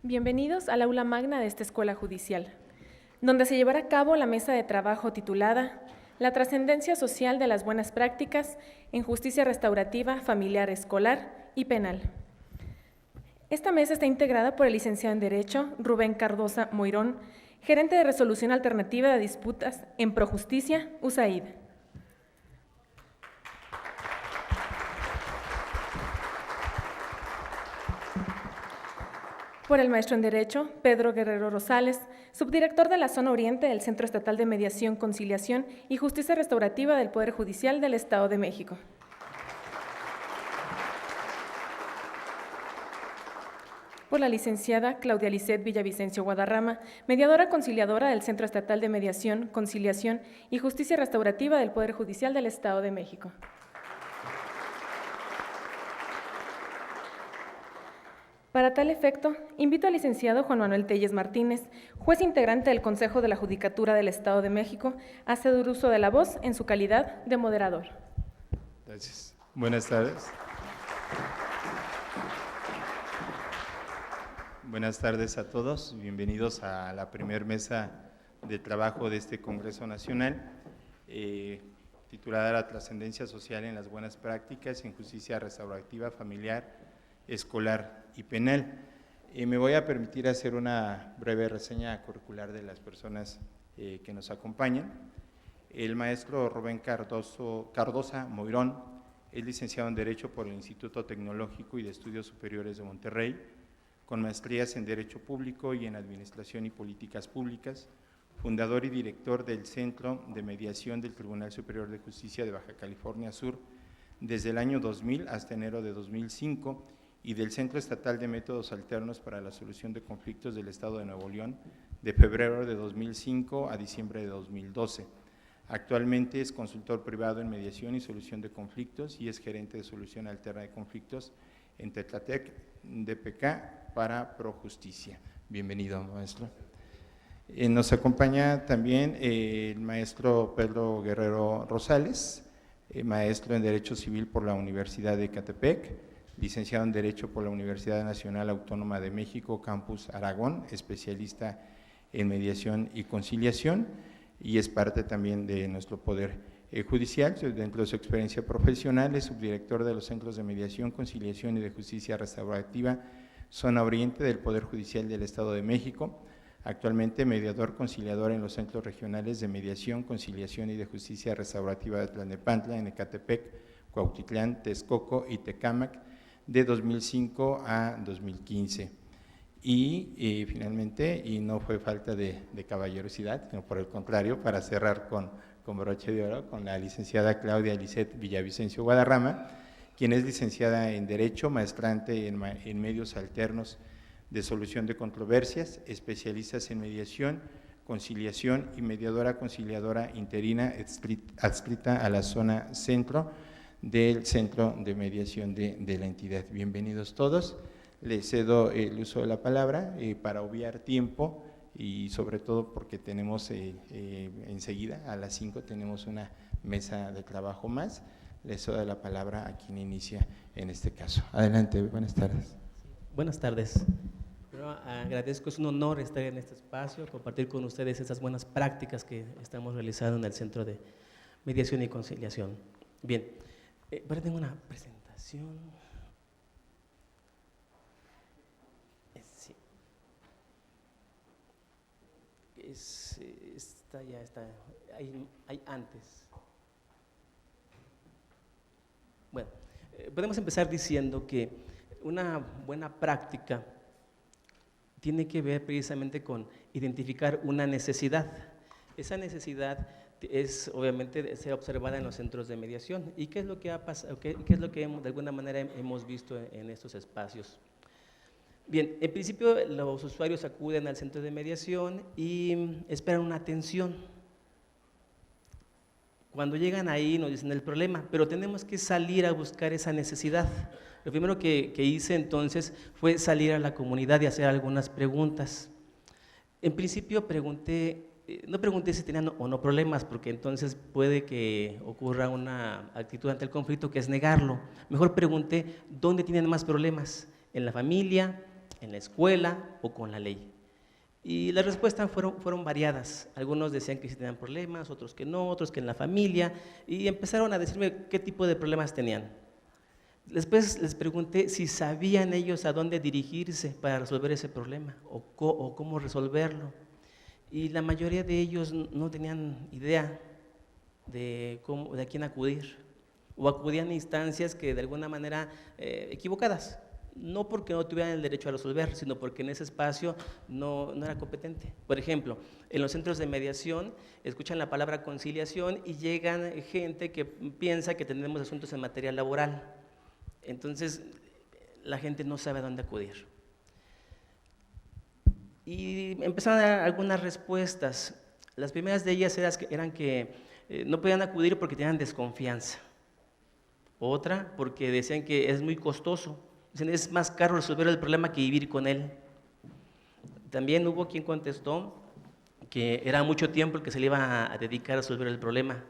Bienvenidos al aula magna de esta escuela judicial, donde se llevará a cabo la mesa de trabajo titulada La trascendencia social de las buenas prácticas en justicia restaurativa, familiar, escolar y penal. Esta mesa está integrada por el licenciado en Derecho Rubén Cardosa Moirón, gerente de resolución alternativa de disputas en Projusticia, USAID. Por el maestro en Derecho, Pedro Guerrero Rosales, subdirector de la Zona Oriente del Centro Estatal de Mediación, Conciliación y Justicia Restaurativa del Poder Judicial del Estado de México. Por la licenciada Claudia Lisset Villavicencio Guadarrama, mediadora conciliadora del Centro Estatal de Mediación, Conciliación y Justicia Restaurativa del Poder Judicial del Estado de México. Para tal efecto, invito al licenciado Juan Manuel Telles Martínez, juez integrante del Consejo de la Judicatura del Estado de México, a hacer uso de la voz en su calidad de moderador. Gracias. Buenas tardes. Buenas tardes a todos. Bienvenidos a la primera mesa de trabajo de este Congreso Nacional, titulada La trascendencia social en las buenas prácticas en justicia restaurativa, familiar, escolar y penal. Me voy a permitir hacer una breve reseña curricular de las personas que nos acompañan. El maestro Rubén Cardosa Moirón es licenciado en Derecho por el Instituto Tecnológico y de Estudios Superiores de Monterrey, con maestrías en Derecho Público y en Administración y Políticas Públicas, fundador y director del Centro de Mediación del Tribunal Superior de Justicia de Baja California Sur desde el año 2000 hasta enero de 2005, y del Centro Estatal de Métodos Alternos para la Solución de Conflictos del Estado de Nuevo León, de febrero de 2005 a diciembre de 2012. Actualmente es consultor privado en mediación y solución de conflictos y es gerente de solución alterna de conflictos en Tetlatec, DPK para Projusticia. Bienvenido, maestro. Nos acompaña también el maestro Pedro Guerrero Rosales, maestro en Derecho Civil por la Universidad de Ecatepec, licenciado en Derecho por la Universidad Nacional Autónoma de México, Campus Aragón, especialista en mediación y conciliación, y es parte también de nuestro Poder Judicial. Dentro de su experiencia profesional es subdirector de los Centros de Mediación, Conciliación y de Justicia Restaurativa, Zona Oriente del Poder Judicial del Estado de México, actualmente mediador conciliador en los Centros Regionales de Mediación, Conciliación y de Justicia Restaurativa de Tlalnepantla, en Ecatepec, Cuautitlán, Texcoco y Tecámac, de 2005 a 2015. Y finalmente, y no fue falta de caballerosidad, sino por el contrario, para cerrar con broche de oro, con la licenciada Claudia Lisset Villavicencio Guadarrama, quien es licenciada en Derecho, maestrante en Medios Alternos de Solución de Controversias, especialistas en mediación, conciliación y mediadora conciliadora interina adscrita a la zona centro del Centro de Mediación de la entidad. Bienvenidos todos. Les cedo el uso de la palabra para obviar tiempo y sobre todo porque tenemos enseguida a las 5 tenemos una mesa de trabajo más. Les cedo la palabra a quien inicia en este caso. Adelante, buenas tardes. Buenas tardes. Bueno, agradezco, es un honor estar en este espacio, compartir con ustedes esas buenas prácticas que estamos realizando en el Centro de Mediación y Conciliación. Bien. Ahora tengo una presentación. Sí. Esta ya está, hay antes. Bueno, podemos empezar diciendo que una buena práctica tiene que ver precisamente con identificar una necesidad. Esa necesidad es obviamente ser observada en los centros de mediación. ¿Y qué es lo que ha pasado? ¿Qué es lo que de alguna manera hemos visto en estos espacios? Bien, en principio los usuarios acuden al centro de mediación y esperan una atención. Cuando llegan ahí nos dicen el problema, pero tenemos que salir a buscar esa necesidad. Lo primero que hice entonces fue salir a la comunidad y hacer algunas preguntas. En principio pregunté no pregunté si tenían o no problemas, porque entonces puede que ocurra una actitud ante el conflicto que es negarlo. Mejor pregunté dónde tienen más problemas, en la familia, en la escuela o con la ley. Y las respuestas fueron variadas. Algunos decían que sí tenían problemas, otros que no, otros que en la familia, y empezaron a decirme qué tipo de problemas tenían. Después les pregunté si sabían ellos a dónde dirigirse para resolver ese problema o cómo resolverlo. Y la mayoría de ellos no tenían idea de a quién acudir, o acudían a instancias que de alguna manera equivocadas, no porque no tuvieran el derecho a resolver, sino porque en ese espacio no era competente. Por ejemplo, en los centros de mediación escuchan la palabra conciliación y llegan gente que piensa que tenemos asuntos en materia laboral. Entonces, la gente no sabe a dónde acudir. Y empezaron a dar algunas respuestas. Las primeras de ellas eran que no podían acudir porque tenían desconfianza. Otra, porque decían que es muy costoso. Dicen, es más caro resolver el problema que vivir con él. También hubo quien contestó que era mucho tiempo el que se le iba a dedicar a resolver el problema.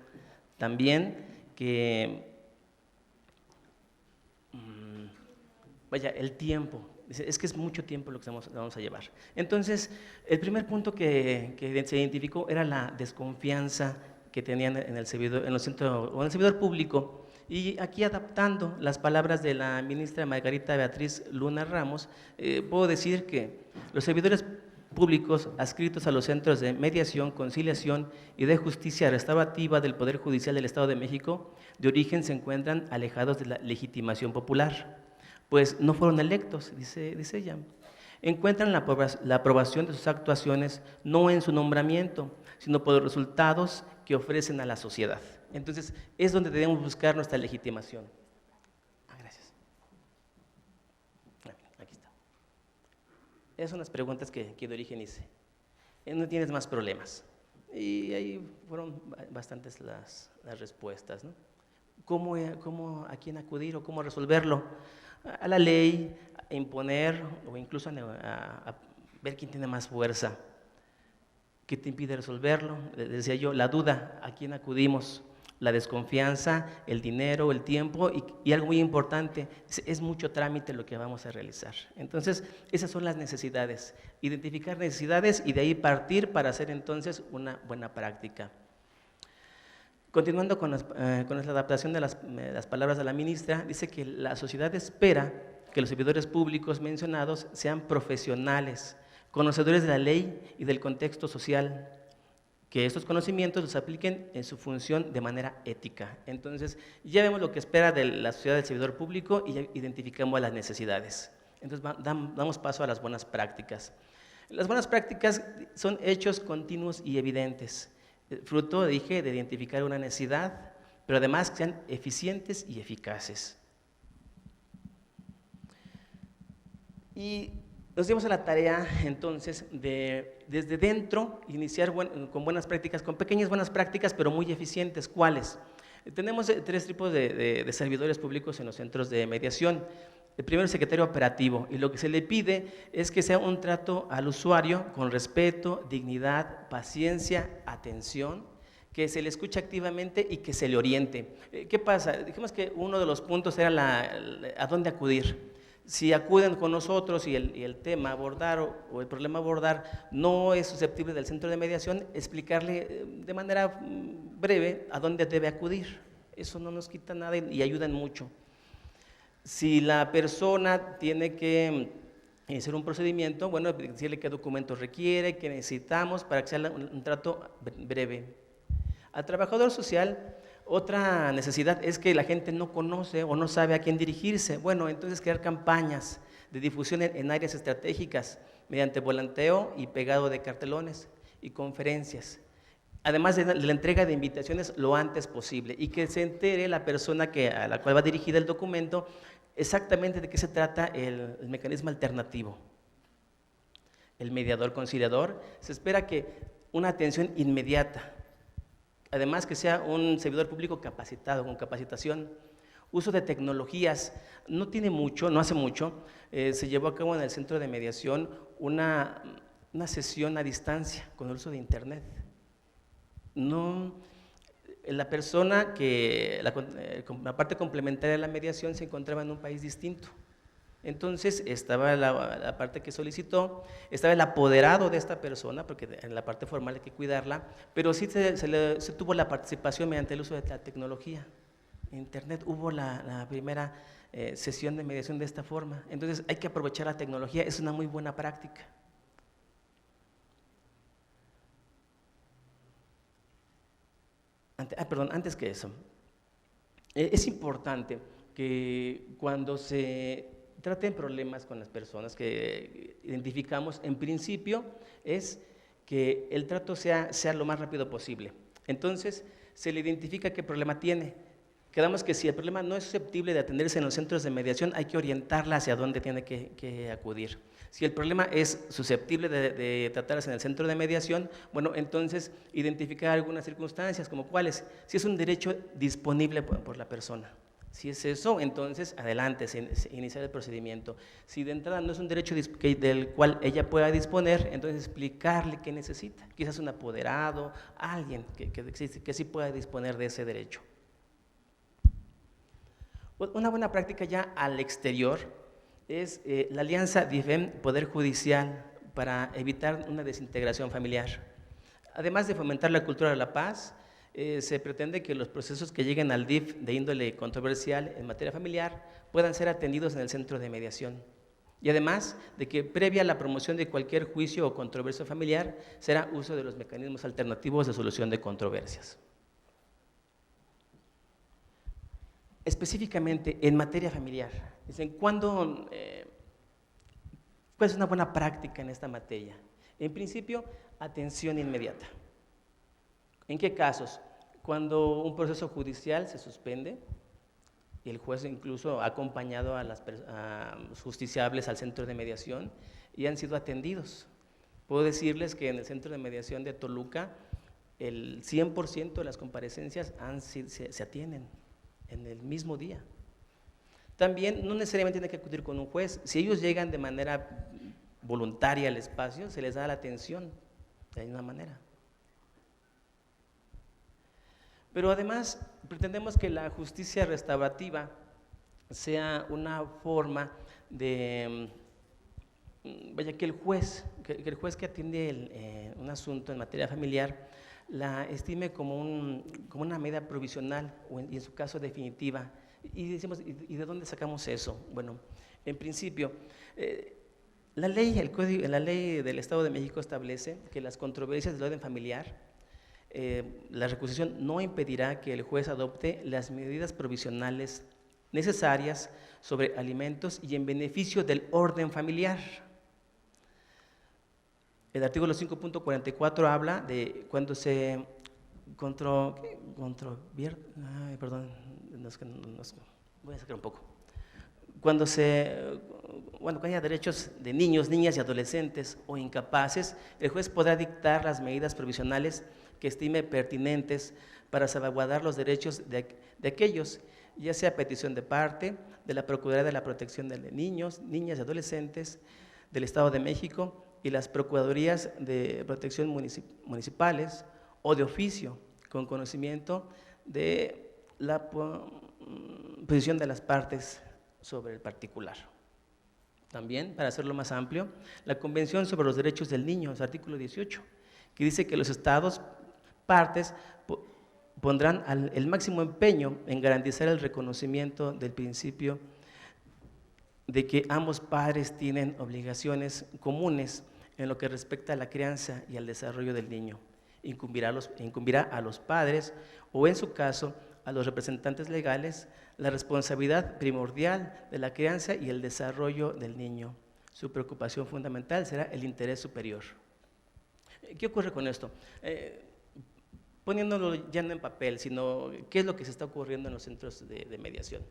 También que, el tiempo. Es que es mucho tiempo lo que vamos a llevar. Entonces, el primer punto que se identificó era la desconfianza que tenían en el servidor público. Y aquí, adaptando las palabras de la ministra Margarita Beatriz Luna Ramos, puedo decir que los servidores públicos adscritos a los centros de mediación, conciliación y de justicia restaurativa del Poder Judicial del Estado de México, de origen se encuentran alejados de la legitimación popular, pues no fueron electos, dice ella. Encuentran la aprobación de sus actuaciones no en su nombramiento, sino por los resultados que ofrecen a la sociedad. Entonces, es donde debemos buscar nuestra legitimación. Gracias. Aquí está. Esas son las preguntas que de origen hice. ¿No tienes más problemas? Y ahí fueron bastantes las respuestas, ¿no? ¿A quién acudir o cómo resolverlo? A la ley, a imponer o incluso a ver quién tiene más fuerza. ¿Qué te impide resolverlo? Decía yo, la duda, ¿a quién acudimos? La desconfianza, el dinero, el tiempo y algo muy importante, es mucho trámite lo que vamos a realizar. Entonces, esas son las necesidades, identificar necesidades y de ahí partir para hacer entonces una buena práctica. Continuando con la adaptación de las palabras de la ministra, dice que la sociedad espera que los servidores públicos mencionados sean profesionales, conocedores de la ley y del contexto social, que estos conocimientos los apliquen en su función de manera ética. Entonces, ya vemos lo que espera de la sociedad del servidor público y ya identificamos las necesidades. Entonces, damos paso a las buenas prácticas. Las buenas prácticas son hechos continuos y evidentes, fruto, dije, de identificar una necesidad, pero además que sean eficientes y eficaces. Y nos dimos a la tarea, entonces, de desde dentro iniciar con buenas prácticas, con pequeñas buenas prácticas, pero muy eficientes. ¿Cuáles? Tenemos tres tipos de servidores públicos en los centros de mediación. El primero es el secretario operativo, y lo que se le pide es que sea un trato al usuario con respeto, dignidad, paciencia, atención, que se le escuche activamente y que se le oriente. ¿Qué pasa? Dijimos que uno de los puntos era a dónde acudir. Si acuden con nosotros y el tema a abordar o el problema a abordar no es susceptible del centro de mediación, explicarle de manera breve a dónde debe acudir. Eso no nos quita nada y ayuda mucho. Si la persona tiene que hacer un procedimiento, bueno, decirle qué documentos requiere, qué necesitamos para que sea un trato breve. Al trabajador social, otra necesidad es que la gente no conoce o no sabe a quién dirigirse. Bueno, entonces crear campañas de difusión en áreas estratégicas mediante volanteo y pegado de cartelones y conferencias. Además de la entrega de invitaciones lo antes posible y que se entere la persona a la cual va dirigida el documento exactamente de qué se trata el mecanismo alternativo. El mediador conciliador se espera que una atención inmediata, además que sea un servidor público capacitado, con capacitación, uso de tecnologías. No hace mucho, se llevó a cabo en el centro de mediación una sesión a distancia con el uso de internet. no, la persona que, la parte complementaria de la mediación se encontraba en un país distinto. Entonces estaba la parte que solicitó, estaba el apoderado de esta persona, porque en la parte formal hay que cuidarla, pero sí se tuvo la participación mediante el uso de la tecnología. En Internet hubo la primera sesión de mediación de esta forma. Entonces hay que aprovechar la tecnología, es una muy buena práctica. Antes que eso, es importante que cuando se traten problemas con las personas que identificamos, en principio es que el trato sea lo más rápido posible. Entonces, se le identifica qué problema tiene. Quedamos que si el problema no es susceptible de atenderse en los centros de mediación, hay que orientarla hacia dónde tiene que acudir. Si el problema es susceptible de tratarse en el centro de mediación, bueno, entonces identificar algunas circunstancias, como cuáles. Si es un derecho disponible por la persona. Si es eso, entonces adelante, iniciar el procedimiento. Si de entrada no es un derecho del cual ella pueda disponer, entonces explicarle qué necesita. Quizás un apoderado, alguien que sí pueda disponer de ese derecho. Una buena práctica ya al exterior es la alianza DIFEM-Poder Judicial para evitar una desintegración familiar. Además de fomentar la cultura de la paz, se pretende que los procesos que lleguen al DIF de índole controversial en materia familiar puedan ser atendidos en el centro de mediación. Y además de que previa a la promoción de cualquier juicio o controversia familiar, será uso de los mecanismos alternativos de solución de controversias. Específicamente en materia familiar, dicen, ¿cuál es una buena práctica en esta materia? En principio, atención inmediata. ¿En qué casos? Cuando un proceso judicial se suspende, y el juez incluso ha acompañado a los justiciables al centro de mediación y han sido atendidos. Puedo decirles que en el centro de mediación de Toluca, el 100% de las comparecencias se atienden en el mismo día. También no necesariamente tiene que acudir con un juez. Si ellos llegan de manera voluntaria al espacio, se les da la atención de alguna manera. Pero además pretendemos que la justicia restaurativa sea una forma de, que el juez que atiende un asunto en materia familiar la estime como una medida provisional y en su caso definitiva. Y decimos, ¿y de dónde sacamos eso? Bueno, en principio, la ley del Estado de México establece que las controversias del orden familiar, la recusación no impedirá que el juez adopte las medidas provisionales necesarias sobre alimentos y en beneficio del orden familiar. El artículo 5.44 habla de cuando se voy a sacar un poco. Cuando haya derechos de niños, niñas y adolescentes o incapaces, el juez podrá dictar las medidas provisionales que estime pertinentes para salvaguardar los derechos de aquellos, ya sea a petición de parte de la Procuraduría de la Protección de Niños, Niñas y Adolescentes del Estado de México y las Procuradurías de Protección municipales o de oficio, con conocimiento de la posición de las partes sobre el particular. También, para hacerlo más amplio, la Convención sobre los Derechos del Niño, es artículo 18, que dice que los estados partes pondrán el máximo empeño en garantizar el reconocimiento del principio de que ambos padres tienen obligaciones comunes en lo que respecta a la crianza y al desarrollo del niño. Incumbirá a los padres o, en su caso, a los representantes legales la responsabilidad primordial de la crianza y el desarrollo del niño. Su preocupación fundamental será el interés superior. ¿Qué ocurre con esto? Poniéndolo ya no en papel, sino qué es lo que se está ocurriendo en los centros de mediación.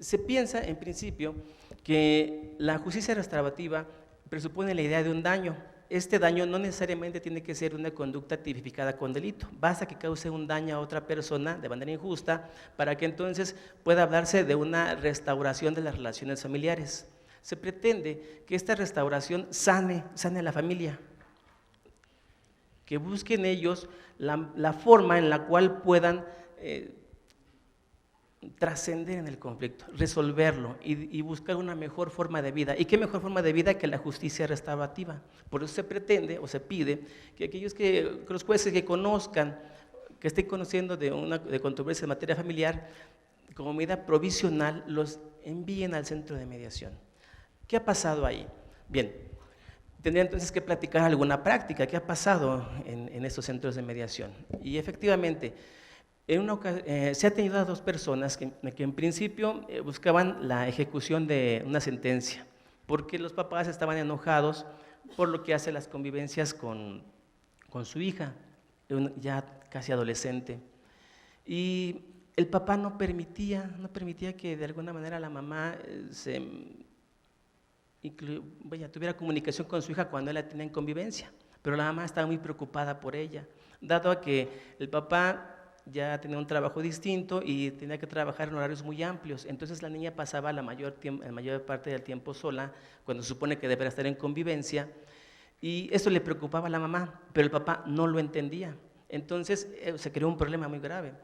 Se piensa, en principio, que la justicia restaurativa presupone la idea de un daño. Este daño no necesariamente tiene que ser una conducta tipificada con delito. Basta que cause un daño a otra persona de manera injusta para que entonces pueda hablarse de una restauración de las relaciones familiares. Se pretende que esta restauración sane a la familia. que busquen ellos la forma en la cual puedan trascender en el conflicto, resolverlo y buscar una mejor forma de vida. ¿Y qué mejor forma de vida que la justicia restaurativa? Por eso se pretende o se pide que aquellos que los jueces que conozcan, que estén conociendo de controversia en materia familiar, como medida provisional, los envíen al centro de mediación. ¿Qué ha pasado ahí? Bien, tendría entonces que platicar alguna práctica. ¿Qué ha pasado en estos centros de mediación? Y efectivamente, se ha tenido a dos personas que en principio buscaban la ejecución de una sentencia, porque los papás estaban enojados por lo que hace las convivencias con su hija, ya casi adolescente. Y el papá no permitía que de alguna manera la mamá tuviera comunicación con su hija cuando él la tenía en convivencia, pero la mamá estaba muy preocupada por ella, dado a que el papá ya tenía un trabajo distinto y tenía que trabajar en horarios muy amplios. Entonces la niña pasaba la mayor parte del tiempo sola, cuando se supone que debería estar en convivencia, y eso le preocupaba a la mamá, pero el papá no lo entendía. Entonces se creó un problema muy grave.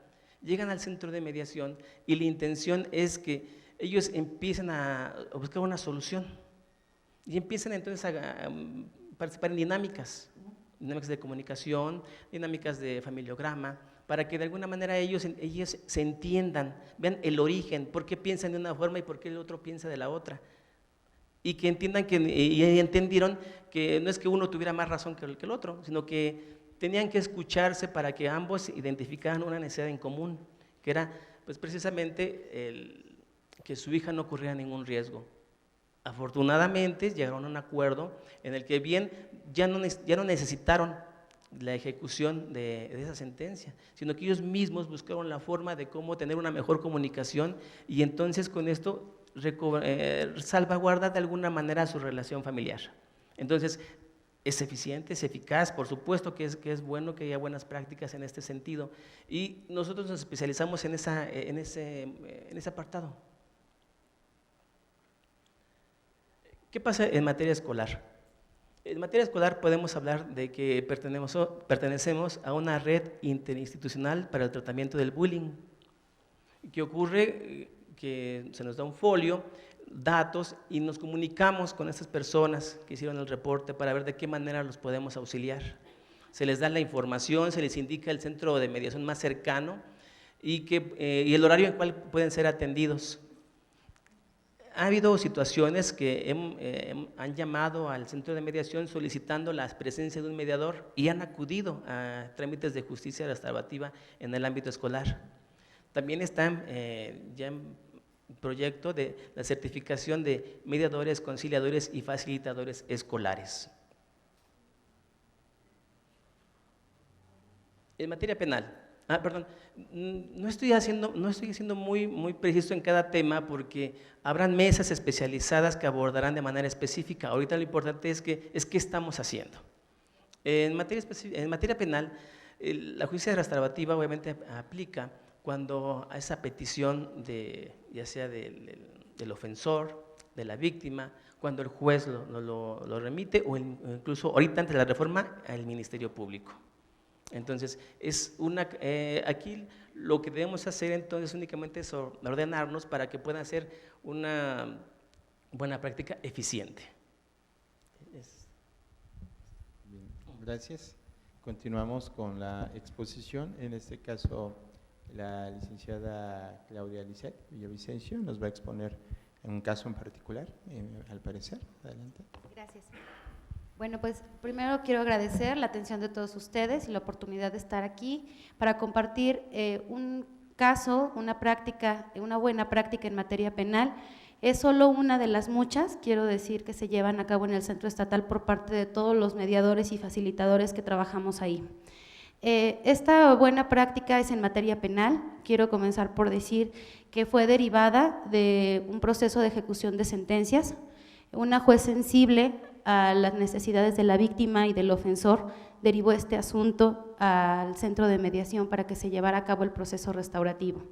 Llegan al centro de mediación y la intención es que ellos empiecen a buscar una solución y empiezan entonces a participar en dinámicas de comunicación, dinámicas de familiograma, para que de alguna manera ellos se entiendan, vean el origen, por qué piensan de una forma y por qué el otro piensa de la otra. Y que entiendan y entendieron que no es que uno tuviera más razón que el otro, sino que tenían que escucharse para que ambos identificaran una necesidad en común, que era pues precisamente que su hija no corriera ningún riesgo. Afortunadamente llegaron a un acuerdo en el que bien ya no necesitaron la ejecución de esa sentencia, sino que ellos mismos buscaron la forma de cómo tener una mejor comunicación y entonces con esto salvaguarda de alguna manera su relación familiar. Entonces, es eficiente, es eficaz, por supuesto que es bueno que haya buenas prácticas en este sentido y nosotros nos especializamos en ese apartado. ¿Qué pasa en materia escolar? En materia escolar podemos hablar de que pertenecemos a una red interinstitucional para el tratamiento del bullying. ¿Qué ocurre? Que se nos da un folio, datos y nos comunicamos con estas personas que hicieron el reporte para ver de qué manera los podemos auxiliar. Se les da la información, se les indica el centro de mediación más cercano y el horario en el cual pueden ser atendidos. Ha habido situaciones que han llamado al centro de mediación solicitando la presencia de un mediador y han acudido a trámites de justicia restaurativa en el ámbito escolar. También están ya en proyecto de la certificación de mediadores, conciliadores y facilitadores escolares. En materia penal, no estoy siendo muy preciso en cada tema porque habrán mesas especializadas que abordarán de manera específica. Ahorita lo importante es qué estamos haciendo. En materia penal, la justicia restaurativa obviamente aplica cuando a esa petición ya sea del ofensor, de la víctima, cuando el juez lo remite o incluso ahorita antes de la reforma al Ministerio Público. Entonces, aquí lo que debemos hacer entonces únicamente es ordenarnos para que pueda ser una buena práctica eficiente. Bien, gracias. Continuamos con la exposición. En este caso, la licenciada Claudia Lisset Villavicencio nos va a exponer un caso en particular, al parecer. Adelante. Gracias. Bueno, pues primero quiero agradecer la atención de todos ustedes y la oportunidad de estar aquí para compartir un caso, una buena práctica en materia penal. Es solo una de las muchas, quiero decir, que se llevan a cabo en el Centro Estatal por parte de todos los mediadores y facilitadores que trabajamos ahí. Esta buena práctica es en materia penal. Quiero comenzar por decir que fue derivada de un proceso de ejecución de sentencias. Una juez sensible a las necesidades de la víctima y del ofensor derivó este asunto al centro de mediación para que se llevara a cabo el proceso restaurativo.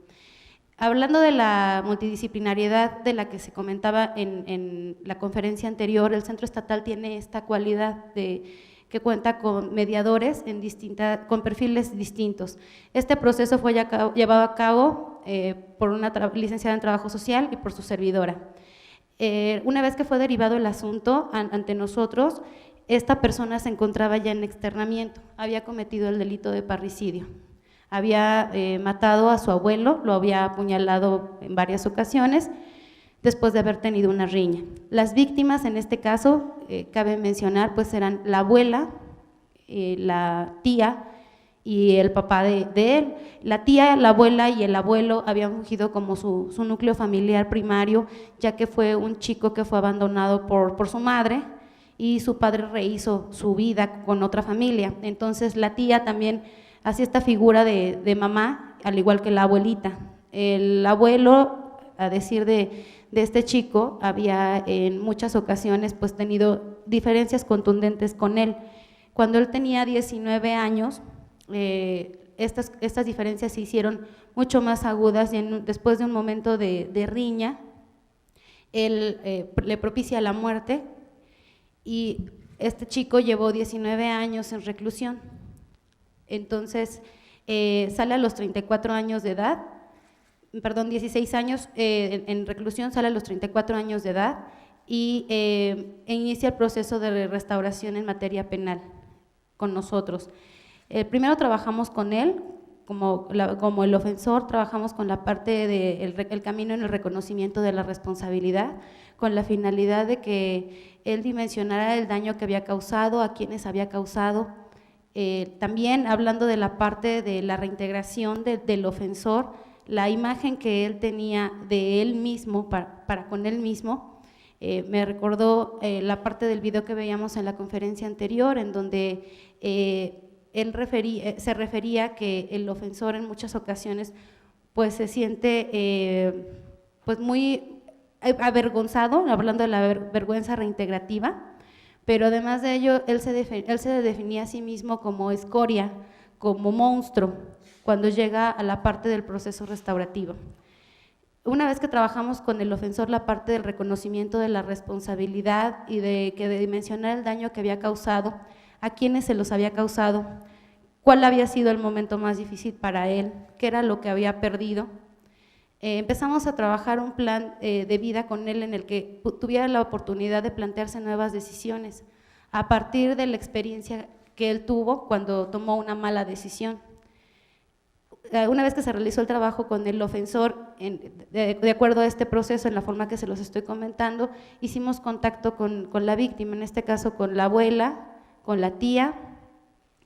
Hablando de la multidisciplinariedad de la que se comentaba en la conferencia anterior, el Centro Estatal tiene esta cualidad de que cuenta con mediadores con perfiles distintos. Este proceso fue llevado a cabo por una licenciada en Trabajo Social y por su servidora. Una vez que fue derivado el asunto ante nosotros, esta persona se encontraba ya en externamiento, había cometido el delito de parricidio, había matado a su abuelo, lo había apuñalado en varias ocasiones, después de haber tenido una riña. Las víctimas en este caso, cabe mencionar, pues eran la abuela, la tía y el papá de él. La tía, la abuela y el abuelo habían fungido como su núcleo familiar primario, ya que fue un chico que fue abandonado por su madre y su padre rehizo su vida con otra familia. Entonces la tía también hacía esta figura de mamá, al igual que la abuelita. El abuelo, a decir de este chico, había en muchas ocasiones pues tenido diferencias contundentes con él. Cuando él tenía 19 años, estas diferencias se hicieron mucho más agudas y después de un momento de riña, él le propicia la muerte y este chico llevó 19 años en reclusión. Entonces sale a los 34 años de edad, perdón, 16 años en reclusión, sale a los 34 años de edad y inicia el proceso de restauración en materia penal con nosotros. Primero trabajamos con él como el ofensor, trabajamos con la parte del camino en el reconocimiento de la responsabilidad, con la finalidad de que él dimensionara el daño que había causado, a quienes había causado. También hablando de la parte de la reintegración del ofensor, la imagen que él tenía de él mismo para con él mismo, me recordó la parte del video que veíamos en la conferencia anterior, en donde él se refería que el ofensor en muchas ocasiones pues se siente pues muy avergonzado, hablando de la vergüenza reintegrativa, pero además de ello él se definía a sí mismo como escoria, como monstruo, cuando llega a la parte del proceso restaurativo. Una vez que trabajamos con el ofensor la parte del reconocimiento de la responsabilidad y de dimensionar el daño que había causado, a quiénes se los había causado, cuál había sido el momento más difícil para él, qué era lo que había perdido, empezamos a trabajar un plan de vida con él en el que tuviera la oportunidad de plantearse nuevas decisiones a partir de la experiencia que él tuvo cuando tomó una mala decisión. Una vez que se realizó el trabajo con el ofensor, de acuerdo a este proceso, en la forma que se los estoy comentando, hicimos contacto con la víctima, en este caso con la abuela, con la tía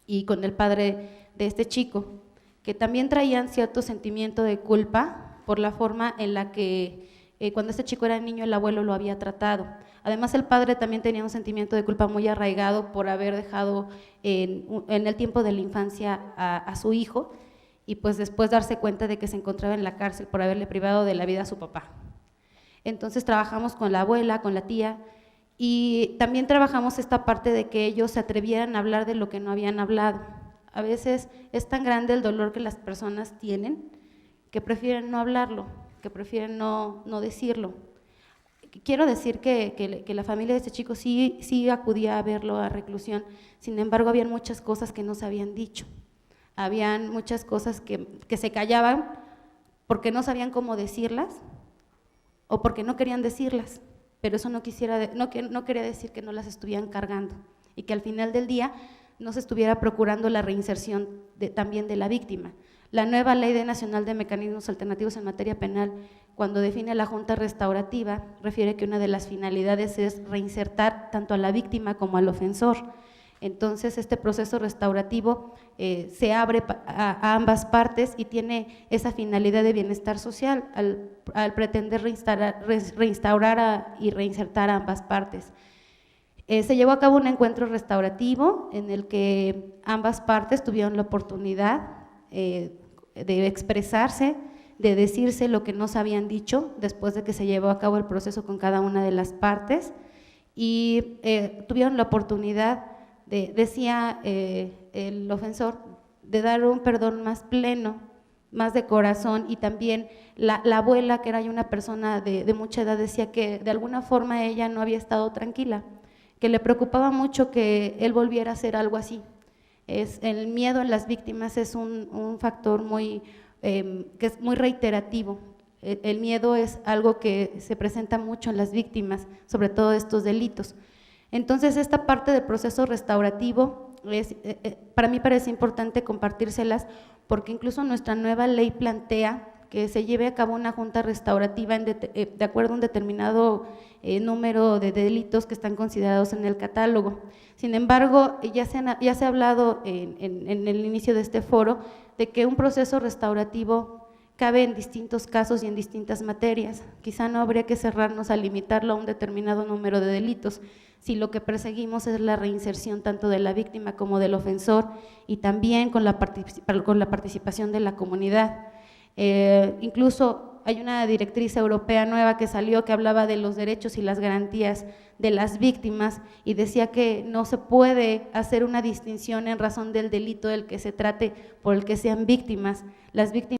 y con el padre de este chico, que también traían cierto sentimiento de culpa por la forma en la que cuando este chico era niño el abuelo lo había tratado. Además el padre también tenía un sentimiento de culpa muy arraigado por haber dejado en el tiempo de la infancia a su hijo y pues después darse cuenta de que se encontraba en la cárcel por haberle privado de la vida a su papá. Entonces trabajamos con la abuela, con la tía, y también trabajamos esta parte de que ellos se atrevieran a hablar de lo que no habían hablado. A veces es tan grande el dolor que las personas tienen que prefieren no hablarlo, que prefieren no decirlo. Quiero decir que la familia de este chico sí acudía a verlo a reclusión, sin embargo habían muchas cosas que no se habían dicho. Habían muchas cosas que se callaban porque no sabían cómo decirlas o porque no querían decirlas, pero eso no quería decir que no las estuvieran cargando y que al final del día no se estuviera procurando la reinserción también de la víctima. La nueva Ley Nacional de Mecanismos Alternativos en Materia Penal, cuando define la Junta Restaurativa, refiere que una de las finalidades es reinsertar tanto a la víctima como al ofensor. Entonces, este proceso restaurativo se abre a ambas partes y tiene esa finalidad de bienestar social al pretender reinstaurar y reinsertar a ambas partes. Se llevó a cabo un encuentro restaurativo en el que ambas partes tuvieron la oportunidad de expresarse, de decirse lo que no se habían dicho después de que se llevó a cabo el proceso con cada una de las partes y tuvieron la oportunidad decía el ofensor, de dar un perdón más pleno, más de corazón, y también la abuela, que era una persona de mucha edad, decía que de alguna forma ella no había estado tranquila, que le preocupaba mucho que él volviera a hacer algo así. El miedo en las víctimas es un factor que es muy reiterativo. El miedo es algo que se presenta mucho en las víctimas, sobre todo estos delitos. Entonces, esta parte del proceso restaurativo, para mí parece importante compartírselas, porque incluso nuestra nueva ley plantea que se lleve a cabo una junta restaurativa de acuerdo a un determinado número de delitos que están considerados en el catálogo. Sin embargo, ya se ha hablado en el inicio de este foro de que un proceso restaurativo cabe en distintos casos y en distintas materias. Quizá no habría que cerrarnos a limitarlo a un determinado número de delitos, si lo que perseguimos es la reinserción tanto de la víctima como del ofensor, y también con la participación de la comunidad. Incluso hay una directriz europea nueva que salió que hablaba de los derechos y las garantías de las víctimas y decía que no se puede hacer una distinción en razón del delito del que se trate por el que sean víctimas. Las víctimas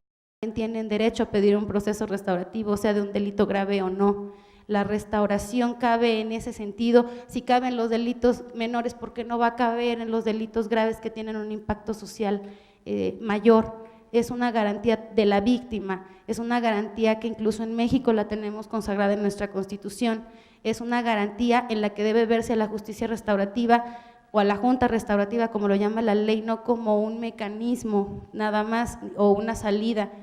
tienen derecho a pedir un proceso restaurativo, sea de un delito grave o no. La restauración cabe en ese sentido. Si caben los delitos menores, ¿por qué no va a caber en los delitos graves que tienen un impacto social mayor? Es una garantía de la víctima, es una garantía que incluso en México la tenemos consagrada en nuestra Constitución, es una garantía en la que debe verse a la justicia restaurativa o a la junta restaurativa, como lo llama la ley, no como un mecanismo nada más o una salida,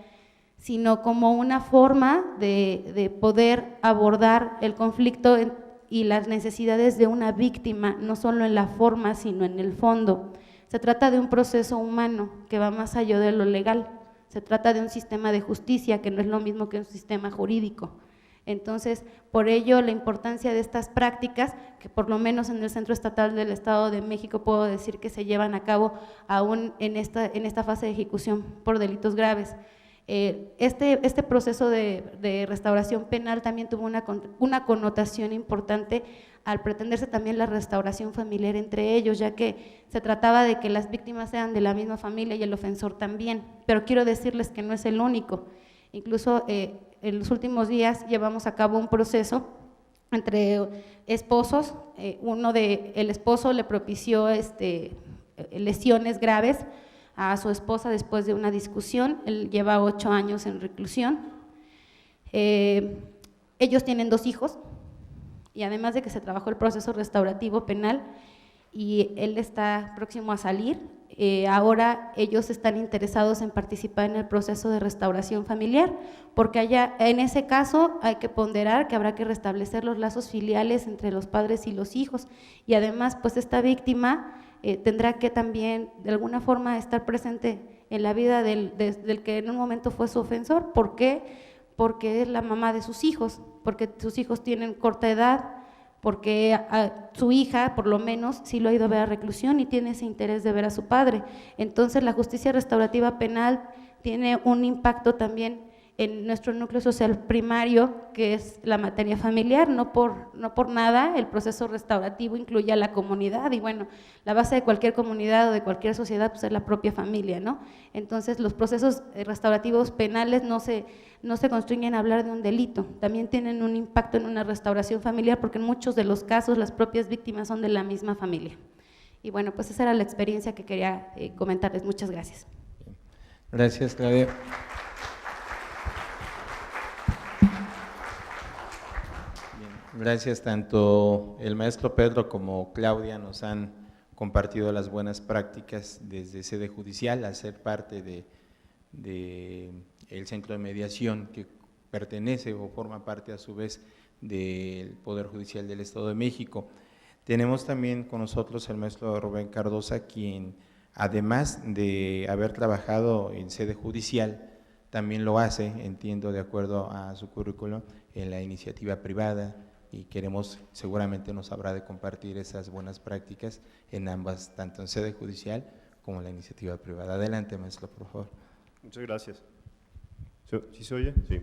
sino como una forma de poder abordar el conflicto y las necesidades de una víctima, no solo en la forma, sino en el fondo. Se trata de un proceso humano que va más allá de lo legal, se trata de un sistema de justicia que no es lo mismo que un sistema jurídico. Entonces, por ello la importancia de estas prácticas, que por lo menos en el Centro Estatal del Estado de México puedo decir que se llevan a cabo aún en esta fase de ejecución por delitos graves. Este proceso de restauración penal también tuvo una connotación importante al pretenderse también la restauración familiar entre ellos, ya que se trataba de que las víctimas sean de la misma familia y el ofensor también, pero quiero decirles que no es el único. Incluso en los últimos días llevamos a cabo un proceso entre esposos. El esposo le propició lesiones graves a su esposa después de una discusión. Él lleva 8 años en reclusión. Ellos tienen 2 hijos y además de que se trabajó el proceso restaurativo penal y él está próximo a salir, ahora ellos están interesados en participar en el proceso de restauración familiar, porque en ese caso hay que ponderar que habrá que restablecer los lazos filiales entre los padres y los hijos, y además pues esta víctima tendrá que también de alguna forma estar presente en la vida del que en un momento fue su ofensor. ¿Por qué? Porque es la mamá de sus hijos, porque sus hijos tienen corta edad, porque su hija, por lo menos, sí lo ha ido a ver a reclusión y tiene ese interés de ver a su padre. Entonces, la justicia restaurativa penal tiene un impacto también en nuestro núcleo social primario, que es la materia familiar. No por nada el proceso restaurativo incluye a la comunidad, y bueno, la base de cualquier comunidad o de cualquier sociedad pues es la propia familia, ¿no? Entonces, los procesos restaurativos penales no se constriñen a hablar de un delito, también tienen un impacto en una restauración familiar, porque en muchos de los casos las propias víctimas son de la misma familia. Y bueno, pues esa era la experiencia que quería comentarles. Muchas gracias. Gracias, Claudia. Gracias, tanto el maestro Pedro como Claudia nos han compartido las buenas prácticas desde sede judicial, al ser parte del centro de mediación que pertenece o forma parte a su vez del Poder Judicial del Estado de México. Tenemos también con nosotros el maestro Rubén Cardosa, quien además de haber trabajado en sede judicial, también lo hace, entiendo de acuerdo a su currículum, en la iniciativa privada, y seguramente nos habrá de compartir esas buenas prácticas en ambas, tanto en sede judicial como en la iniciativa privada. Adelante, maestro, por favor. Muchas gracias. ¿Sí se oye? Sí.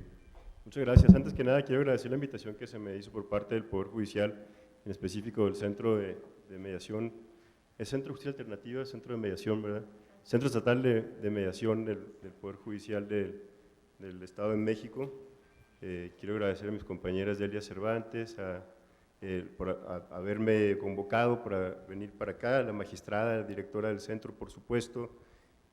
Muchas gracias. Antes que nada, quiero agradecer la invitación que se me hizo por parte del Poder Judicial, en específico del Centro de Mediación. ¿Es Centro de Justicia Alternativa? Centro de Mediación, ¿verdad? Centro Estatal de Mediación del Poder Judicial del Estado de México. Quiero agradecer a mis compañeras Delia Cervantes, a por haberme convocado para venir para acá, a la magistrada, la directora del centro, por supuesto,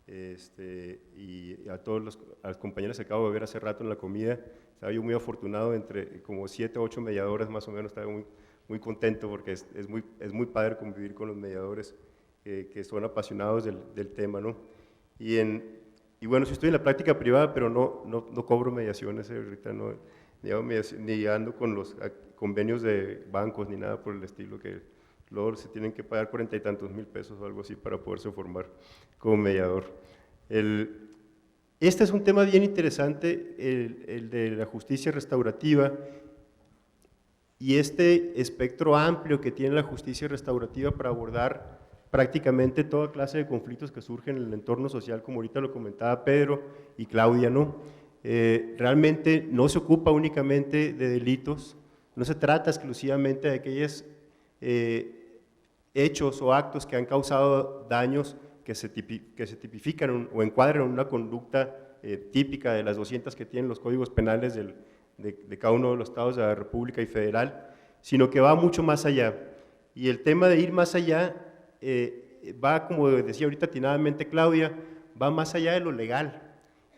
y a a las compañeras que acabo de ver hace rato en la comida. Estaba yo muy afortunado, entre como 7 o 8 mediadores más o menos, estaba muy contento porque es muy padre convivir con los mediadores que son apasionados del tema, ¿no? Y bueno, sí estoy en la práctica privada, pero no cobro mediaciones, ahorita ni ando con los convenios de bancos ni nada por el estilo, que luego se tienen que pagar 40 y tantos mil pesos o algo así para poderse formar como mediador. Este es un tema bien interesante, el de la justicia restaurativa, y este espectro amplio que tiene la justicia restaurativa para abordar prácticamente toda clase de conflictos que surgen en el entorno social, como ahorita lo comentaba Pedro y Claudia, ¿no? Realmente no se ocupa únicamente de delitos, no se trata exclusivamente de aquellos hechos o actos que han causado daños que se tipifican o encuadran en una conducta típica de las 200 que tienen los códigos penales de cada uno de los estados de la República y federal, sino que va mucho más allá. Y el tema de ir más allá va, como decía ahorita atinadamente Claudia, va más allá de lo legal,